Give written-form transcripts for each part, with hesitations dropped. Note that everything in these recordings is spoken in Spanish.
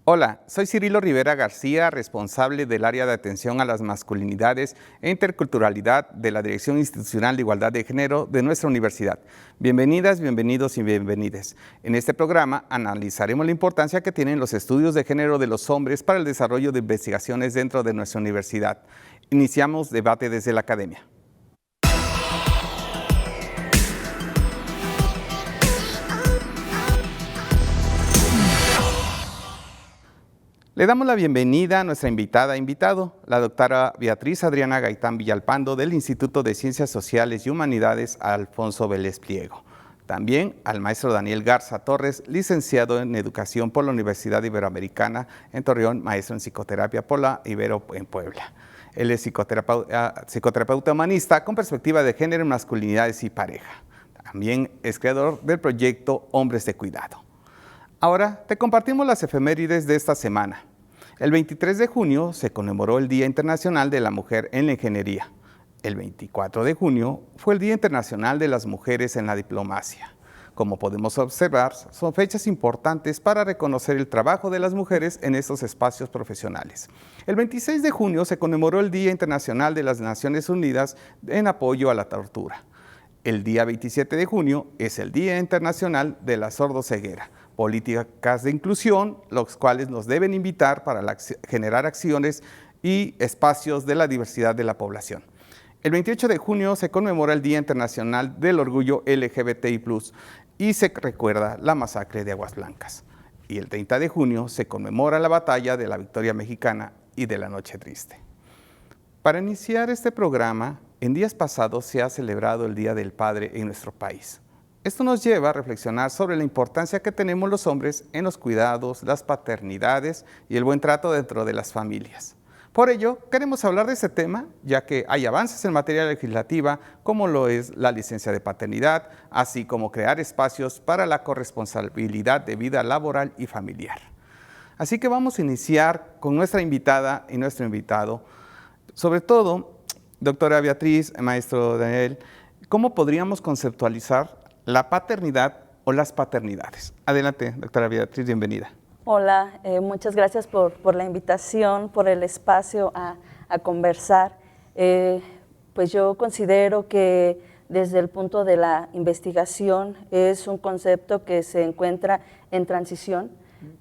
Hola, soy Cirilo Rivera García, responsable del área de atención a las masculinidades e interculturalidad de la Dirección Institucional de Igualdad de Género de nuestra universidad. Bienvenidas, bienvenidos y bienvenides. En este programa analizaremos la importancia que tienen los estudios de género de los hombres para el desarrollo de investigaciones dentro de nuestra universidad. Iniciamos debate desde la academia. Le damos la bienvenida a nuestra invitada invitado, la doctora Beatriz Adriana Gaitán Villalpando del Instituto de Ciencias Sociales y Humanidades Alfonso Vélez Pliego. También al maestro Daniel Garza Torres, licenciado en Educación por la Universidad Iberoamericana en Torreón, maestro en Psicoterapia por la Ibero en Puebla. Él es psicoterapeuta humanista con perspectiva de género, masculinidades y pareja. También es creador del proyecto Hombres de Cuidado. Ahora te compartimos las efemérides de esta semana. El 23 de junio se conmemoró el Día Internacional de la Mujer en la Ingeniería. El 24 de junio fue el Día Internacional de las Mujeres en la Diplomacia. Como podemos observar, son fechas importantes para reconocer el trabajo de las mujeres en estos espacios profesionales. El 26 de junio se conmemoró el Día Internacional de las Naciones Unidas en apoyo a la tortura. El día 27 de junio es el Día Internacional de la Sordoceguera. Políticas de inclusión, los cuales nos deben invitar para generar acciones y espacios de la diversidad de la población. El 28 de junio se conmemora el Día Internacional del Orgullo LGBTI+, y se recuerda la masacre de Aguas Blancas. Y el 30 de junio se conmemora la batalla de la Victoria Mexicana y de la Noche Triste. Para iniciar este programa, en días pasados se ha celebrado el Día del Padre en nuestro país. Esto nos lleva a reflexionar sobre la importancia que tenemos los hombres en los cuidados, las paternidades y el buen trato dentro de las familias. Por ello, queremos hablar de este tema, ya que hay avances en materia legislativa, como lo es la licencia de paternidad, así como crear espacios para la corresponsabilidad de vida laboral y familiar. Así que vamos a iniciar con nuestra invitada y nuestro invitado. Sobre todo, doctora Beatriz, maestro Daniel, ¿cómo podríamos conceptualizar la paternidad o las paternidades? Adelante, doctora Beatriz, bienvenida. Hola, muchas gracias por la invitación, por el espacio a conversar. Pues yo considero que desde el punto de la investigación es un concepto que se encuentra en transición,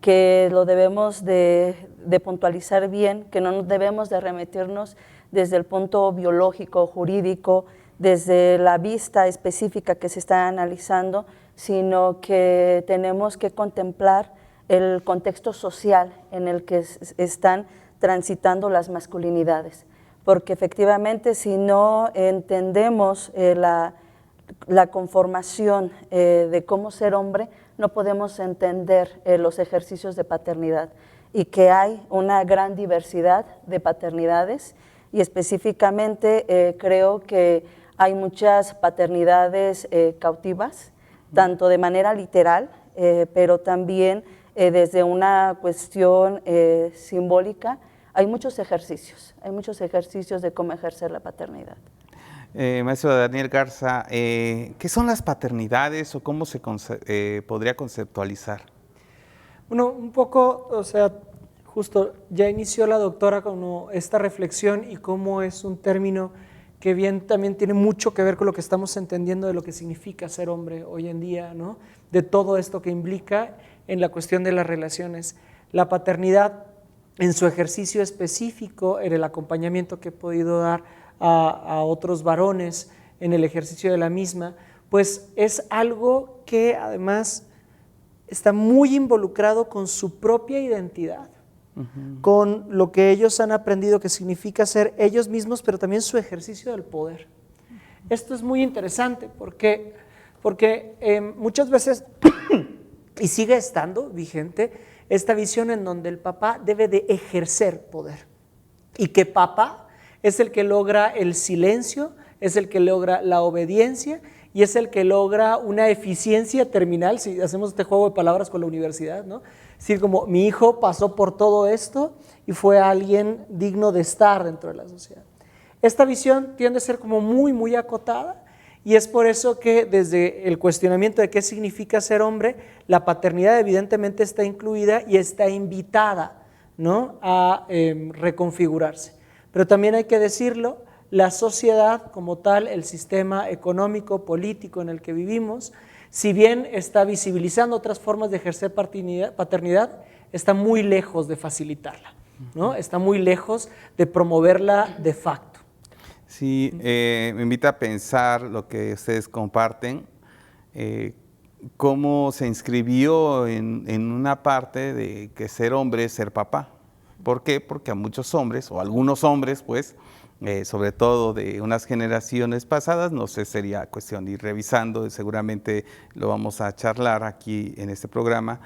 que lo debemos de puntualizar bien, que no debemos de remitirnos desde el punto biológico, jurídico, desde la vista específica que se está analizando, sino que tenemos que contemplar el contexto social en el que están transitando las masculinidades, porque efectivamente si no entendemos la conformación de cómo ser hombre, no podemos entender los ejercicios de paternidad y que hay una gran diversidad de paternidades y específicamente creo que hay muchas paternidades cautivas, tanto de manera literal, pero también desde una cuestión simbólica. Hay muchos ejercicios de cómo ejercer la paternidad. Maestro Daniel Garza, ¿qué son las paternidades o cómo se podría conceptualizar? Bueno, un poco, o sea, justo ya inició la doctora con esta reflexión y cómo es un término que bien también tiene mucho que ver con lo que estamos entendiendo de lo que significa ser hombre hoy en día, ¿no? De todo esto que implica en la cuestión de las relaciones. La paternidad en su ejercicio específico, en el acompañamiento que he podido dar a otros varones en el ejercicio de la misma, pues es algo que además está muy involucrado con su propia identidad. Con lo que ellos han aprendido que significa ser ellos mismos, pero también su ejercicio del poder. Esto es muy interesante porque muchas veces, y sigue estando vigente, esta visión en donde el papá debe de ejercer poder y que papá es el que logra el silencio, es el que logra la obediencia y es el que logra una eficiencia terminal, si hacemos este juego de palabras con la universidad, ¿no? Es decir, como mi hijo pasó por todo esto y fue alguien digno de estar dentro de la sociedad. Esta visión tiende a ser como muy acotada Y es por eso que desde el cuestionamiento de qué significa ser hombre, la paternidad evidentemente está incluida y está invitada, ¿no?, a reconfigurarse. Pero también hay que decirlo, la sociedad como tal, el sistema económico, político en el que vivimos, si bien está visibilizando otras formas de ejercer paternidad, está muy lejos de facilitarla, ¿no? Está muy lejos de promoverla de facto. Sí, me invita a pensar lo que ustedes comparten, cómo se inscribió en una parte de que ser hombre es ser papá. ¿Por qué? Porque a muchos hombres, o algunos hombres, pues, sobre todo de unas generaciones pasadas, no sé, sería cuestión de ir revisando, seguramente lo vamos a charlar aquí en este programa.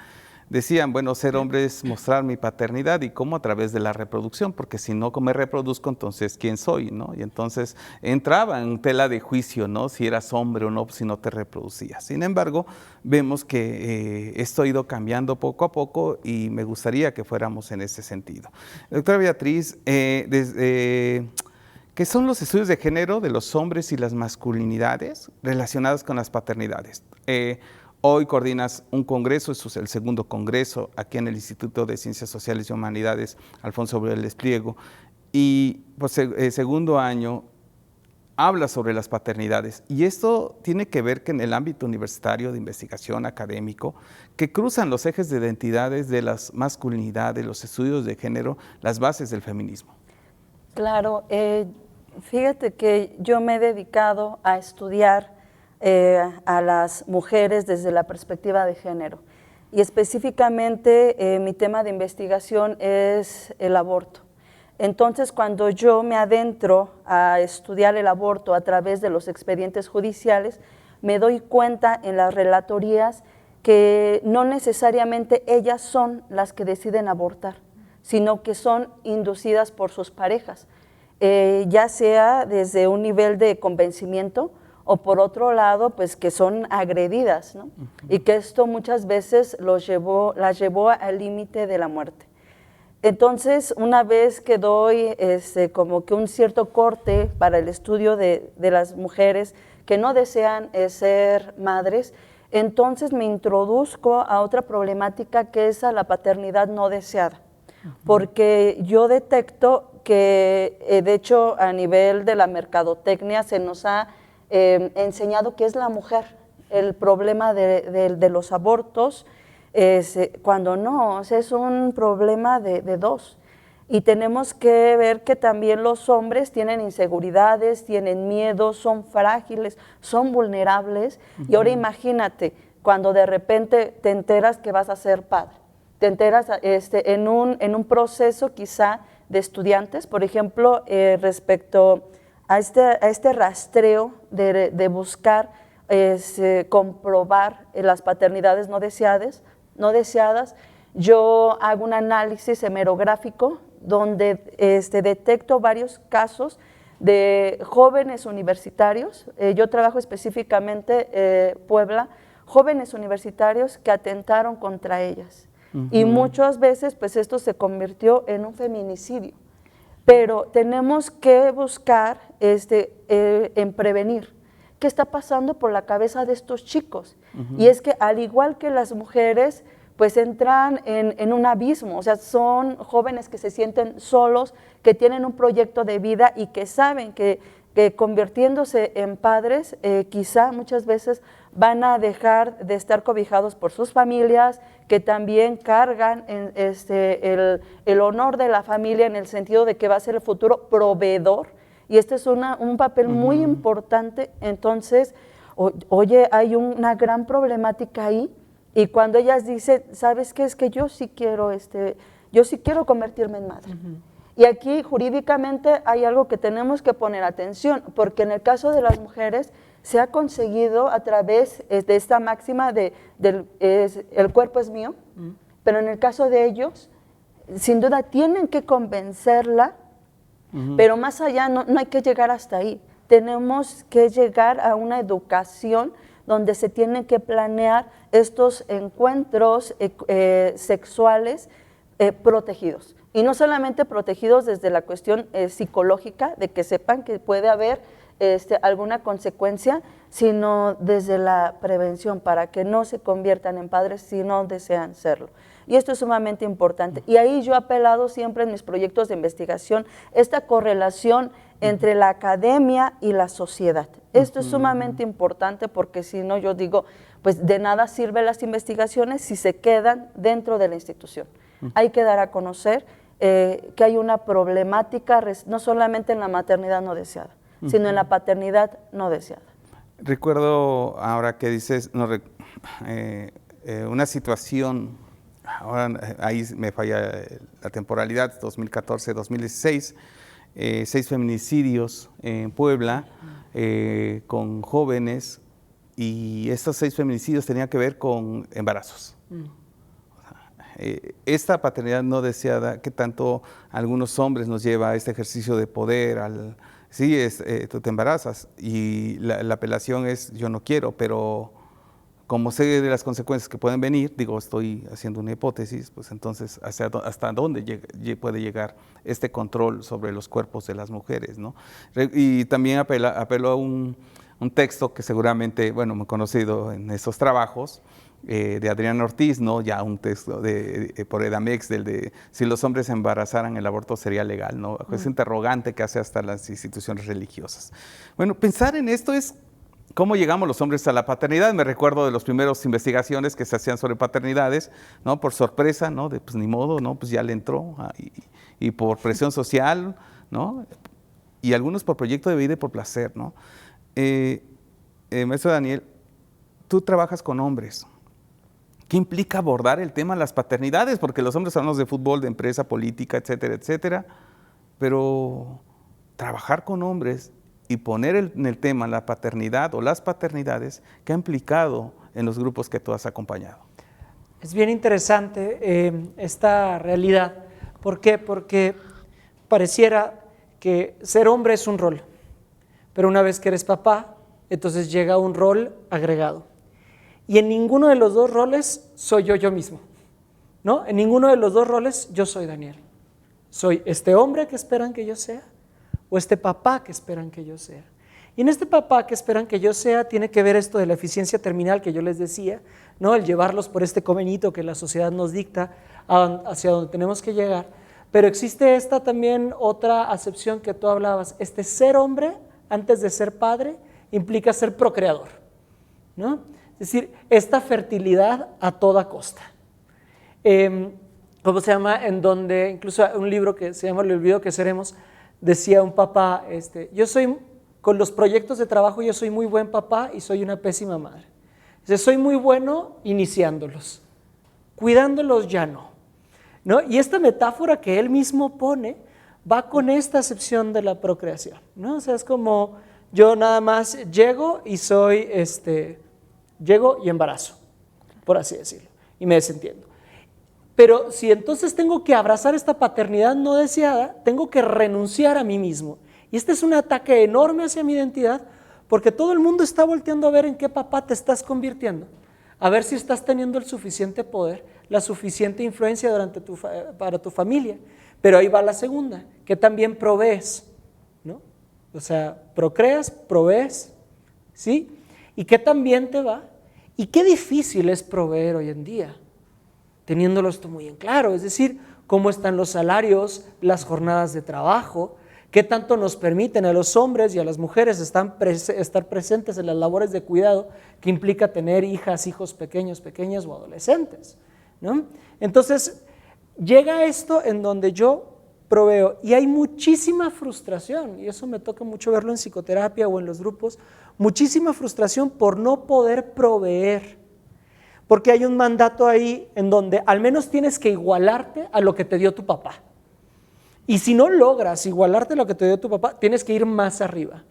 Decían, bueno, ser hombre es mostrar mi paternidad, y cómo, a través de la reproducción, porque si no me reproduzco, entonces ¿quién soy?, ¿no? Y entonces entraba en tela de juicio, ¿no?, si eras hombre o no, si no te reproducías. Sin embargo, vemos que esto ha ido cambiando poco a poco, y me gustaría que fuéramos en ese sentido. Doctora Beatriz, ¿qué son los estudios de género de los hombres y las masculinidades relacionados con las paternidades? Hoy coordinas un congreso, esto es el segundo congreso aquí en el Instituto de Ciencias Sociales y Humanidades Alfonso Vélez Pliego, y pues segundo año habla sobre las paternidades, y esto tiene que ver que en el ámbito universitario de investigación académico, que cruzan los ejes de identidades de las masculinidades, los estudios de género, las bases del feminismo. Claro, fíjate que yo me he dedicado a estudiar a las mujeres desde la perspectiva de género, y específicamente mi tema de investigación es el aborto. Entonces, cuando yo me adentro a estudiar el aborto a través de los expedientes judiciales, me doy cuenta en las relatorías que no necesariamente ellas son las que deciden abortar, sino que son inducidas por sus parejas, ya sea desde un nivel de convencimiento, o por otro lado, pues que son agredidas, ¿no? Y que esto muchas veces las llevó al límite de la muerte. Entonces, una vez que doy como que un cierto corte para el estudio de las mujeres que no desean ser madres, entonces me introduzco a otra problemática, que es a la paternidad no deseada, porque yo detecto que, de hecho, a nivel de la mercadotecnia se nos ha enseñado que es la mujer el problema de los abortos, cuando no, o sea, es un problema de dos. Y tenemos que ver que también los hombres tienen inseguridades, tienen miedo, son frágiles, son vulnerables. Y ahora imagínate, cuando de repente te enteras que vas a ser padre, te enteras en un proceso quizá de estudiantes, por ejemplo, respecto a este rastreo de buscar comprobar las paternidades no deseadas, yo hago un análisis hemerográfico donde detecto varios casos de jóvenes universitarios. Yo trabajo específicamente Puebla, jóvenes universitarios que atentaron contra ellas. Y muchas veces pues esto se convirtió en un feminicidio. Pero tenemos que buscar en prevenir qué está pasando por la cabeza de estos chicos. Y es que, al igual que las mujeres, pues entran en un abismo. O sea, son jóvenes que se sienten solos, que tienen un proyecto de vida y que saben que convirtiéndose en padres, quizá muchas veces van a dejar de estar cobijados por sus familias, que también cargan el honor de la familia, en el sentido de que va a ser el futuro proveedor, y este es un papel muy importante. Entonces, oye, hay una gran problemática ahí, y cuando ellas dicen, ¿sabes qué? Es que yo sí quiero convertirme en madre. Y aquí jurídicamente hay algo que tenemos que poner atención, porque en el caso de las mujeres se ha conseguido a través de esta máxima el cuerpo es mío, pero en el caso de ellos, sin duda tienen que convencerla, pero más allá no hay que llegar hasta ahí. Tenemos que llegar a una educación donde se tienen que planear estos encuentros sexuales protegidos. Y no solamente protegidos desde la cuestión psicológica, de que sepan que puede haber alguna consecuencia, sino desde la prevención, para que no se conviertan en padres si no desean serlo. Y esto es sumamente importante. Y ahí yo he apelado siempre en mis proyectos de investigación esta correlación entre la academia y la sociedad. Esto es sumamente importante, porque si no, yo digo, pues de nada sirven las investigaciones si se quedan dentro de la institución. Hay que dar a conocer que hay una problemática no solamente en la maternidad no deseada, sino en la paternidad no deseada. Recuerdo ahora que dices una situación, ahora ahí me falla la temporalidad, 2014-2016, 6 feminicidios en Puebla con jóvenes, y estos 6 feminicidios tenían que ver con embarazos. Esta paternidad no deseada, que tanto a algunos hombres nos lleva a este ejercicio de poder, sí, tú te embarazas, y la apelación es yo no quiero, pero como sé de las consecuencias que pueden venir, digo, estoy haciendo una hipótesis, pues entonces hasta dónde puede llegar este control sobre los cuerpos de las mujeres, ¿no? Y también apelo a un texto que seguramente, bueno, me he conocido en esos trabajos, de Adriana Ortiz, ¿no? Ya un texto por Edamex, del de si los hombres se embarazaran, el aborto sería legal, ¿no? Es interrogante que hace hasta las instituciones religiosas. Bueno, pensar en esto es cómo llegamos los hombres a la paternidad. Me recuerdo de las primeras investigaciones que se hacían sobre paternidades, ¿no? Por sorpresa, ¿no? De pues ni modo, ¿no? Pues ya le entró, y por presión social, ¿no? Y algunos por proyecto de vida y por placer, ¿no? Maestro Daniel, tú trabajas con hombres. ¿Qué implica abordar el tema de las paternidades? Porque los hombres hablamos de fútbol, de empresa, política, etcétera, etcétera, pero trabajar con hombres y poner en el tema la paternidad o las paternidades, ¿qué ha implicado en los grupos que tú has acompañado? Es bien interesante esta realidad. ¿Por qué? Porque pareciera que ser hombre es un rol, pero una vez que eres papá, entonces llega un rol agregado. Y en ninguno de los dos roles soy yo mismo, ¿no? En ninguno de los dos roles yo soy Daniel. Soy este hombre que esperan que yo sea, o este papá que esperan que yo sea. Y en este papá que esperan que yo sea tiene que ver esto de la eficiencia terminal que yo les decía, ¿no? El llevarlos por este caminito que la sociedad nos dicta hacia donde tenemos que llegar. Pero existe esta también otra acepción que tú hablabas. Ser hombre antes de ser padre implica ser procreador, ¿no? Es decir, esta fertilidad a toda costa. ¿Cómo se llama? En donde, incluso un libro que se llama El olvido que seremos, decía un papá, con los proyectos de trabajo yo soy muy buen papá y soy una pésima madre. Soy muy bueno iniciándolos, cuidándolos ya no. Y esta metáfora que él mismo pone va con esta acepción de la procreación, ¿no? O sea, es como yo nada más llego y llego y embarazo, por así decirlo, y me desentiendo. Pero si entonces tengo que abrazar esta paternidad no deseada, tengo que renunciar a mí mismo. Y este es un ataque enorme hacia mi identidad, porque todo el mundo está volteando a ver en qué papá te estás convirtiendo, a ver si estás teniendo el suficiente poder, la suficiente influencia para tu familia. Pero ahí va la segunda, que también provees, ¿no? O sea, procreas, provees, ¿sí? ¿Y qué también te va? Y qué difícil es proveer hoy en día, teniéndolo esto muy en claro, es decir, cómo están los salarios, las jornadas de trabajo, qué tanto nos permiten a los hombres y a las mujeres estar presentes en las labores de cuidado que implica tener hijas, hijos pequeños, pequeñas o adolescentes, ¿no? Entonces, llega esto en donde yo proveo y hay muchísima frustración, y eso me toca mucho verlo en psicoterapia o en los grupos, muchísima frustración por no poder proveer, porque hay un mandato ahí en donde al menos tienes que igualarte a lo que te dio tu papá. Y si no logras igualarte a lo que te dio tu papá, tienes que ir más arriba.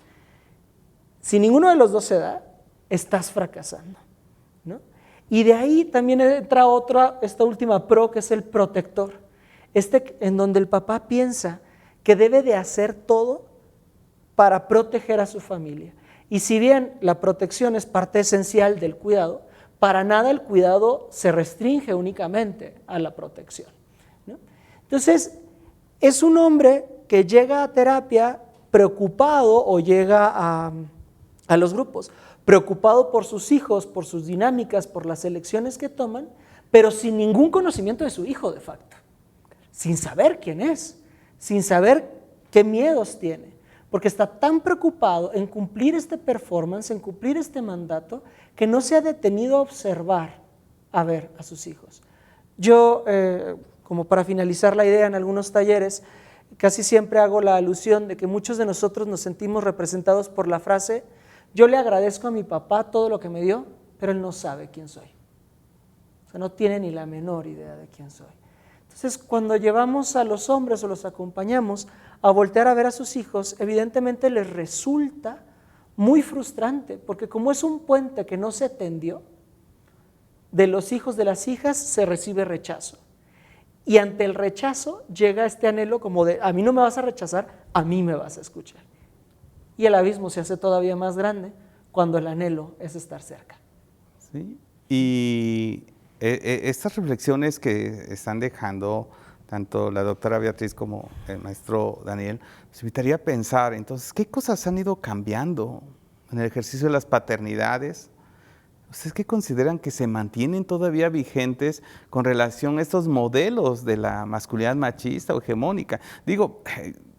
Si ninguno de los dos se da, estás fracasando, ¿no? Y de ahí también entra esta última pro, que es el protector. En donde el papá piensa que debe de hacer todo para proteger a su familia. Y si bien la protección es parte esencial del cuidado, para nada el cuidado se restringe únicamente a la protección, ¿no? Entonces, es un hombre que llega a terapia preocupado o llega a los grupos, preocupado por sus hijos, por sus dinámicas, por las elecciones que toman, pero sin ningún conocimiento de su hijo de facto, sin saber quién es, sin saber qué miedos tiene, porque está tan preocupado en cumplir este performance, en cumplir este mandato, que no se ha detenido a observar, a ver a sus hijos. Yo, como para finalizar la idea, en algunos talleres, casi siempre hago la alusión de que muchos de nosotros nos sentimos representados por la frase: yo le agradezco a mi papá todo lo que me dio, pero él no sabe quién soy. O sea, no tiene ni la menor idea de quién soy. Entonces, cuando llevamos a los hombres o los acompañamos a voltear a ver a sus hijos, evidentemente les resulta muy frustrante, porque como es un puente que no se tendió, de los hijos, de las hijas, se recibe rechazo. Y ante el rechazo llega este anhelo como de: a mí no me vas a rechazar, a mí me vas a escuchar. Y el abismo se hace todavía más grande cuando el anhelo es estar cerca. Sí. Y estas reflexiones que están dejando tanto la doctora Beatriz como el maestro Daniel, nos invitaría a pensar, entonces, ¿qué cosas han ido cambiando en el ejercicio de las paternidades? ¿Ustedes qué consideran que se mantienen todavía vigentes con relación a estos modelos de la masculinidad machista o hegemónica? Digo,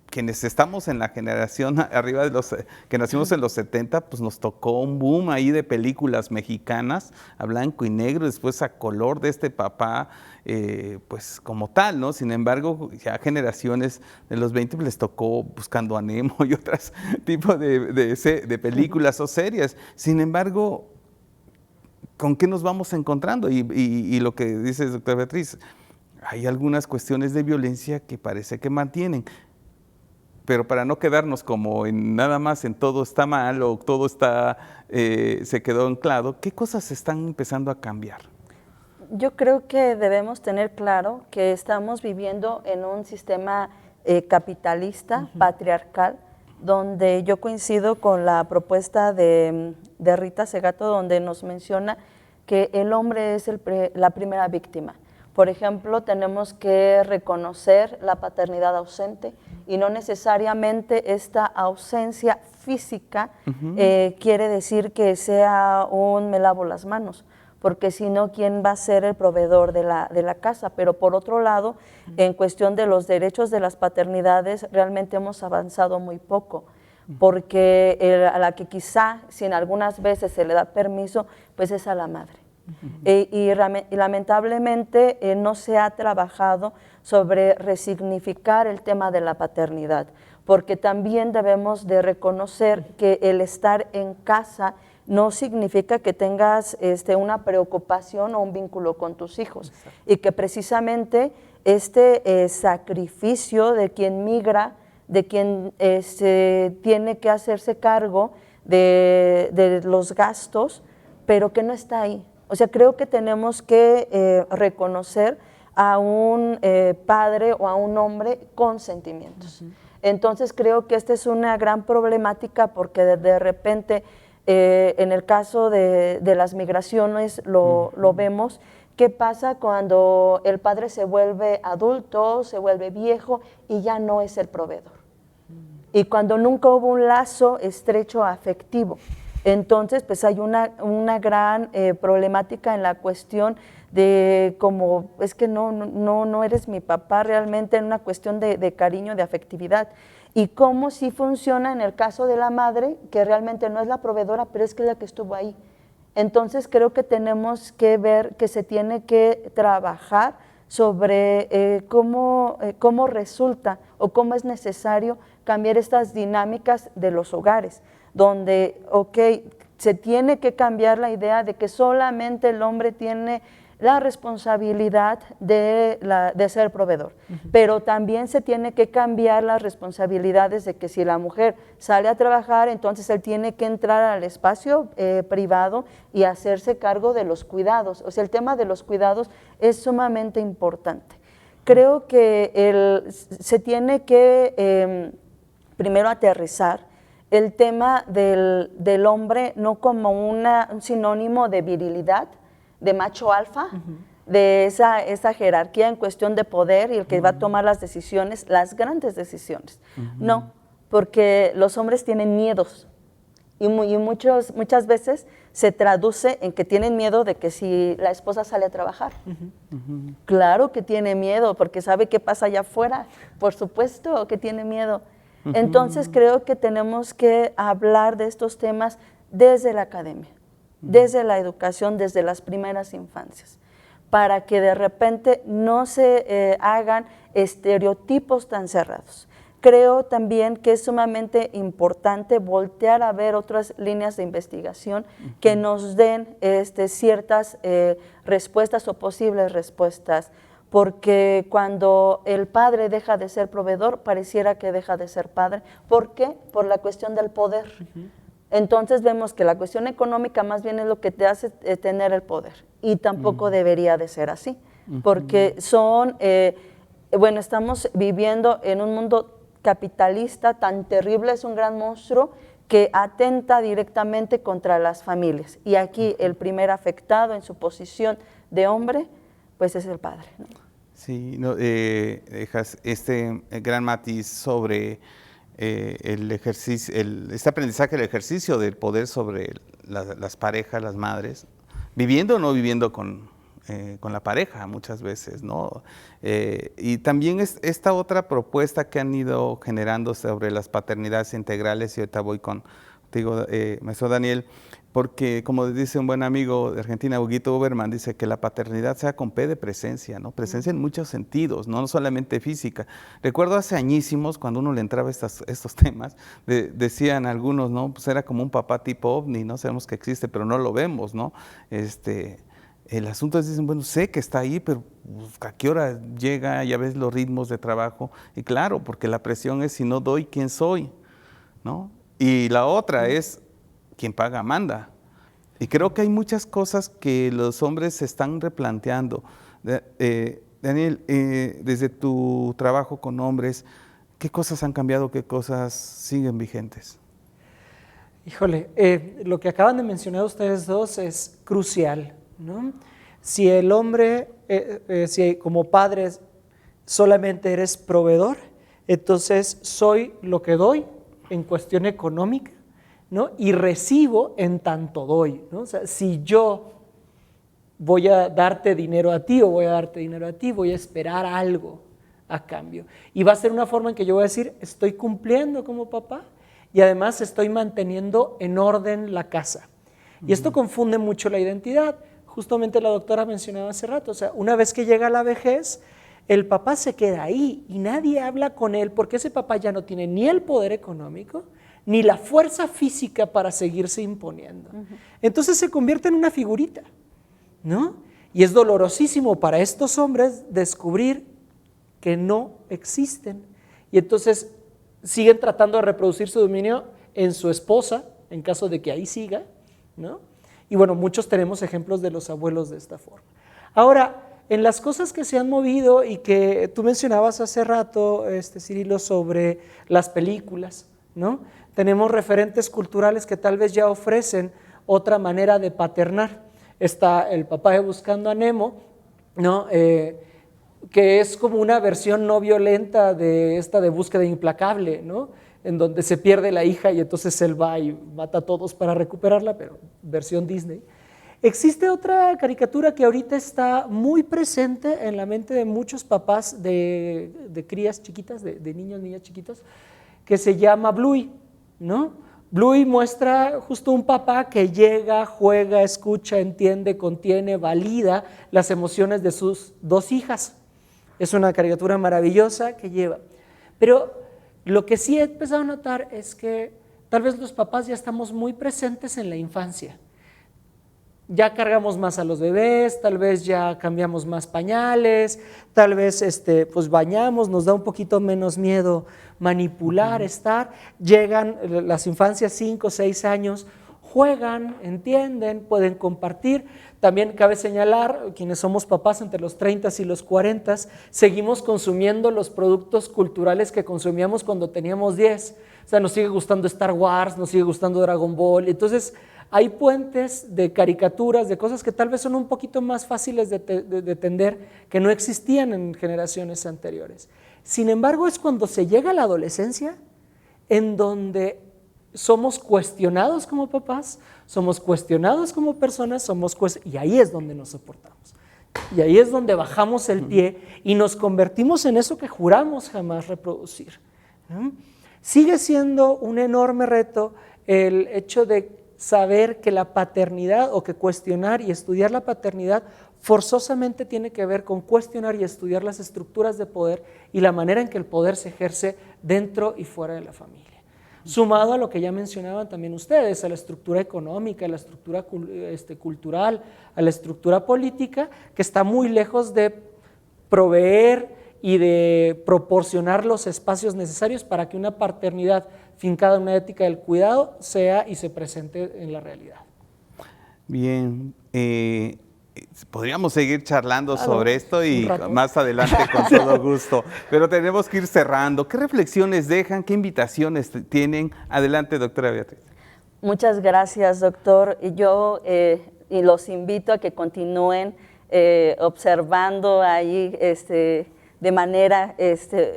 quienes estamos en la generación arriba de los que nacimos en los 70, pues nos tocó un boom ahí de películas mexicanas a blanco y negro, después a color de este papá, pues como tal, ¿no? Sin embargo, ya generaciones de los 20 les tocó Buscando a Nemo y otros tipos de películas o series. Sin embargo, ¿con qué nos vamos encontrando? Y lo que dice doctora Beatriz, hay algunas cuestiones de violencia que parece que mantienen. Pero para no quedarnos como en nada más en todo está mal o todo está, se quedó anclado, ¿qué cosas están empezando a cambiar? Yo creo que debemos tener claro que estamos viviendo en un sistema capitalista, patriarcal, donde yo coincido con la propuesta de Rita Segato, donde nos menciona que el hombre es la primera víctima. Por ejemplo, tenemos que reconocer la paternidad ausente y no necesariamente esta ausencia física quiere decir que sea un me lavo las manos, porque si no, ¿quién va a ser el proveedor de la casa? Pero por otro lado, en cuestión de los derechos de las paternidades, realmente hemos avanzado muy poco, porque a la que quizá, si en algunas veces se le da permiso, pues es a la madre. Y lamentablemente no se ha trabajado sobre resignificar el tema de la paternidad, porque también debemos de reconocer que el estar en casa no significa que tengas una preocupación o un vínculo con tus hijos. Exacto. Y que precisamente este sacrificio de quien migra, de quien tiene que hacerse cargo de los gastos, pero que no está ahí. O sea, creo que tenemos que reconocer a un padre o a un hombre con sentimientos. Entonces creo que esta es una gran problemática, porque de repente en el caso de las migraciones lo vemos. ¿Qué pasa cuando el padre se vuelve adulto, se vuelve viejo y ya no es el proveedor? Y cuando nunca hubo un lazo estrecho afectivo. Entonces, pues hay una gran problemática en la cuestión de como, es que no eres mi papá realmente, en una cuestión de cariño, de afectividad. Y cómo sí funciona en el caso de la madre, que realmente no es la proveedora, pero es que es la que estuvo ahí. Entonces, creo que tenemos que ver que se tiene que trabajar sobre cómo resulta o cómo es necesario cambiar estas dinámicas de los hogares, donde, se tiene que cambiar la idea de que solamente el hombre tiene la responsabilidad de ser proveedor, pero también se tiene que cambiar las responsabilidades de que si la mujer sale a trabajar, entonces él tiene que entrar al espacio privado y hacerse cargo de los cuidados. O sea, el tema de los cuidados es sumamente importante. Creo que se tiene que primero aterrizar el tema del hombre no como un sinónimo de virilidad, de macho alfa, de esa jerarquía en cuestión de poder y el que va a tomar las decisiones, las grandes decisiones. No, porque los hombres tienen miedos y muchas veces se traduce en que tienen miedo de que si la esposa sale a trabajar. Claro que tiene miedo porque sabe qué pasa allá afuera, por supuesto que tiene miedo. Entonces creo que tenemos que hablar de estos temas desde la academia, desde la educación, desde las primeras infancias, para que de repente no se hagan estereotipos tan cerrados. Creo también que es sumamente importante voltear a ver otras líneas de investigación que nos den ciertas respuestas o posibles respuestas, porque cuando el padre deja de ser proveedor, pareciera que deja de ser padre. ¿Por qué? Por la cuestión del poder. Entonces vemos que la cuestión económica más bien es lo que te hace tener el poder, y tampoco debería de ser así, porque estamos viviendo en un mundo capitalista tan terrible, es un gran monstruo que atenta directamente contra las familias, y aquí el primer afectado en su posición de hombre, pues es el padre, ¿no? Sí, no, dejas este gran matiz sobre el ejercicio, este aprendizaje, el ejercicio del poder sobre las parejas, las madres, viviendo o no viviendo con la pareja muchas veces, ¿no? Y también esta otra propuesta que han ido generando sobre las paternidades integrales, y ahorita voy contigo, maestro Daniel, porque como dice un buen amigo de Argentina, Huguito Uberman, dice que la paternidad sea con P de presencia, ¿no? Presencia en muchos sentidos, no solamente física. Recuerdo hace añísimos, cuando uno le entraba estos temas, decían algunos, ¿no? Pues era como un papá tipo ovni, ¿no? Sabemos que existe, pero no lo vemos, ¿no? El asunto es, dicen, bueno, sé que está ahí, pero ¿a qué hora llega? Ya ves los ritmos de trabajo. Y claro, porque la presión es, si no doy, ¿quién soy? ¿No? Y la otra es, quien paga manda. Y creo que hay muchas cosas que los hombres se están replanteando. Daniel, desde tu trabajo con hombres, ¿qué cosas han cambiado? ¿Qué cosas siguen vigentes? Híjole, lo que acaban de mencionar ustedes dos es crucial, ¿no? Si el hombre, si como padre solamente eres proveedor, entonces soy lo que doy en cuestión económica, ¿no? Y recibo en tanto doy, ¿no? O sea, si yo voy a darte dinero a ti o voy a darte dinero a ti, voy a esperar algo a cambio. Y va a ser una forma en que yo voy a decir, estoy cumpliendo como papá y además estoy manteniendo en orden la casa. Y esto confunde mucho la identidad. Justamente la doctora mencionaba hace rato, o sea, una vez que llega la vejez, el papá se queda ahí y nadie habla con él porque ese papá ya no tiene ni el poder económico, ni la fuerza física para seguirse imponiendo. Entonces se convierte en una figurita, ¿no? Y es dolorosísimo para estos hombres descubrir que no existen. Y entonces siguen tratando de reproducir su dominio en su esposa, en caso de que ahí siga, ¿no? Y bueno, muchos tenemos ejemplos de los abuelos de esta forma. Ahora, en las cosas que se han movido y que tú mencionabas hace rato, Cirilo, sobre las películas, ¿no? Tenemos referentes culturales que tal vez ya ofrecen otra manera de paternar. Está el papá de Buscando a Nemo, ¿no? Que es como una versión no violenta de esta de Búsqueda Implacable, ¿no? En donde se pierde la hija y entonces él va y mata a todos para recuperarla, pero versión Disney. Existe otra caricatura que ahorita está muy presente en la mente de muchos papás de crías chiquitas, de niños, niñas chiquitas, que se llama Bluey, ¿no? Bluey muestra justo un papá que llega, juega, escucha, entiende, contiene, valida las emociones de sus dos hijas. Es una caricatura maravillosa que lleva. Pero lo que sí he empezado a notar es que tal vez los papás ya estamos muy presentes en la infancia. Ya cargamos más a los bebés, tal vez ya cambiamos más pañales, tal vez pues bañamos, nos da un poquito menos miedo manipular, estar. Llegan las infancias 5, 6 años, juegan, entienden, pueden compartir. También cabe señalar, quienes somos papás entre los 30 y los 40, seguimos consumiendo los productos culturales que consumíamos cuando teníamos 10. O sea, nos sigue gustando Star Wars, nos sigue gustando Dragon Ball. Entonces, hay puentes de caricaturas, de cosas que tal vez son un poquito más fáciles de entender, que no existían en generaciones anteriores. Sin embargo, es cuando se llega a la adolescencia en donde somos cuestionados como papás, somos cuestionados como personas, y ahí es donde nos soportamos. Y ahí es donde bajamos el pie y nos convertimos en eso que juramos jamás reproducir, ¿no? Sigue siendo un enorme reto el hecho de saber que la paternidad o que cuestionar y estudiar la paternidad forzosamente tiene que ver con cuestionar y estudiar las estructuras de poder y la manera en que el poder se ejerce dentro y fuera de la familia. Sumado a lo que ya mencionaban también ustedes, a la estructura económica, a la estructura cultural, a la estructura política, que está muy lejos de proveer y de proporcionar los espacios necesarios para que una paternidad fincada en una ética del cuidado sea y se presente en la realidad. Bien, podríamos seguir charlando sobre esto y más adelante con todo gusto, pero tenemos que ir cerrando. ¿Qué reflexiones dejan? ¿Qué invitaciones tienen? Adelante, doctora Beatriz. Muchas gracias, doctor. Yo y los invito a que continúen observando ahí de manera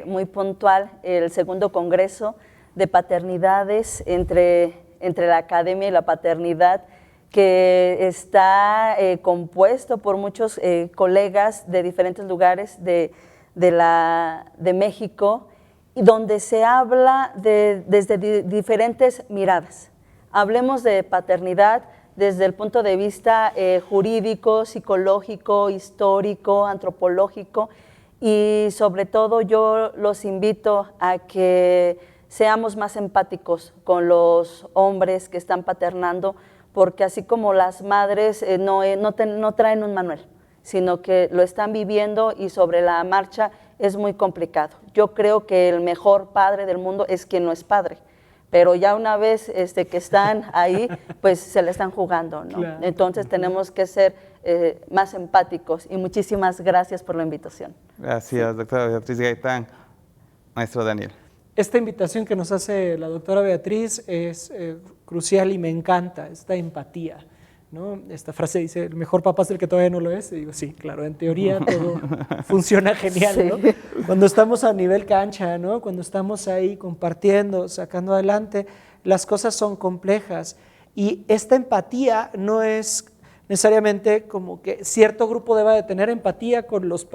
muy puntual el segundo congreso de paternidades entre la academia y la paternidad, que está compuesto por muchos colegas de diferentes lugares de México, y donde se habla desde diferentes miradas. Hablemos de paternidad desde el punto de vista jurídico, psicológico, histórico, antropológico, y sobre todo yo los invito a que seamos más empáticos con los hombres que están paternando, porque así como las madres no traen un manual, sino que lo están viviendo y sobre la marcha es muy complicado. Yo creo que el mejor padre del mundo es quien no es padre, pero ya una vez que están ahí, pues se le están jugando, ¿no? Claro. Entonces tenemos que ser más empáticos, y muchísimas gracias por la invitación. Gracias, doctora Beatriz Gaitán. Maestro Daniel. Esta invitación que nos hace la doctora Beatriz es crucial y me encanta, esta empatía, ¿no? Esta frase dice, el mejor papá es el que todavía no lo es. Y digo, sí, claro, en teoría todo funciona genial, sí, ¿no? Cuando estamos a nivel cancha, ¿no? Cuando estamos ahí compartiendo, sacando adelante, las cosas son complejas. Y esta empatía no es necesariamente como que cierto grupo deba de tener empatía con los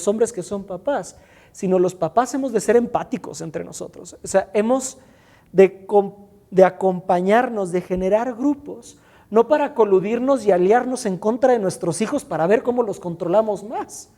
hombres que son papás, sino los papás hemos de ser empáticos entre nosotros. O sea, hemos de acompañarnos, de generar grupos, no para coludirnos y aliarnos en contra de nuestros hijos para ver cómo los controlamos más,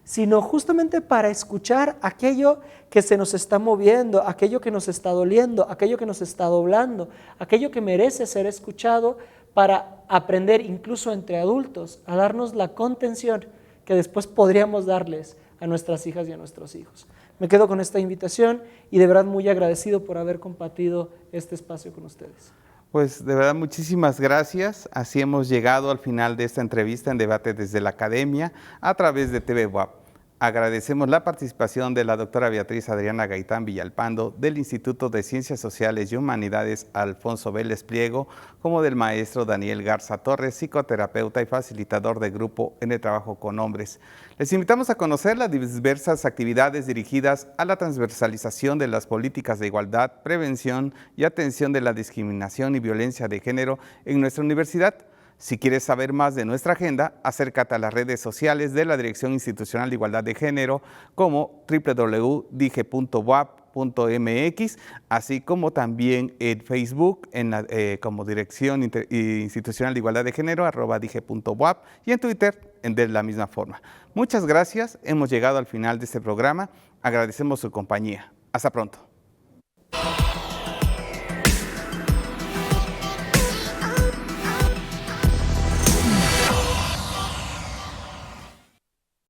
sino justamente para escuchar aquello que se nos está moviendo, aquello que nos está doliendo, aquello que nos está doblando, aquello que merece ser escuchado, para aprender incluso entre adultos a darnos la contención que después podríamos darles a nuestras hijas y a nuestros hijos. Me quedo con esta invitación y de verdad muy agradecido por haber compartido este espacio con ustedes. Pues de verdad muchísimas gracias. Así hemos llegado al final de esta entrevista en Debate desde la Academia a través de TV WAP. Agradecemos la participación de la doctora Beatriz Adriana Gaitán Villalpando del Instituto de Ciencias Sociales y Humanidades Alfonso Vélez Pliego, como del maestro Daniel Garza Torres, psicoterapeuta y facilitador de grupo en el trabajo con hombres. Les invitamos a conocer las diversas actividades dirigidas a la transversalización de las políticas de igualdad, prevención y atención de la discriminación y violencia de género en nuestra universidad. Si quieres saber más de nuestra agenda, acércate a las redes sociales de la Dirección Institucional de Igualdad de Género como www.dige.wap.mx, así como también en Facebook como Dirección Institucional de Igualdad de Género @dige.wap, y en Twitter de la misma forma. Muchas gracias, hemos llegado al final de este programa, agradecemos su compañía. Hasta pronto.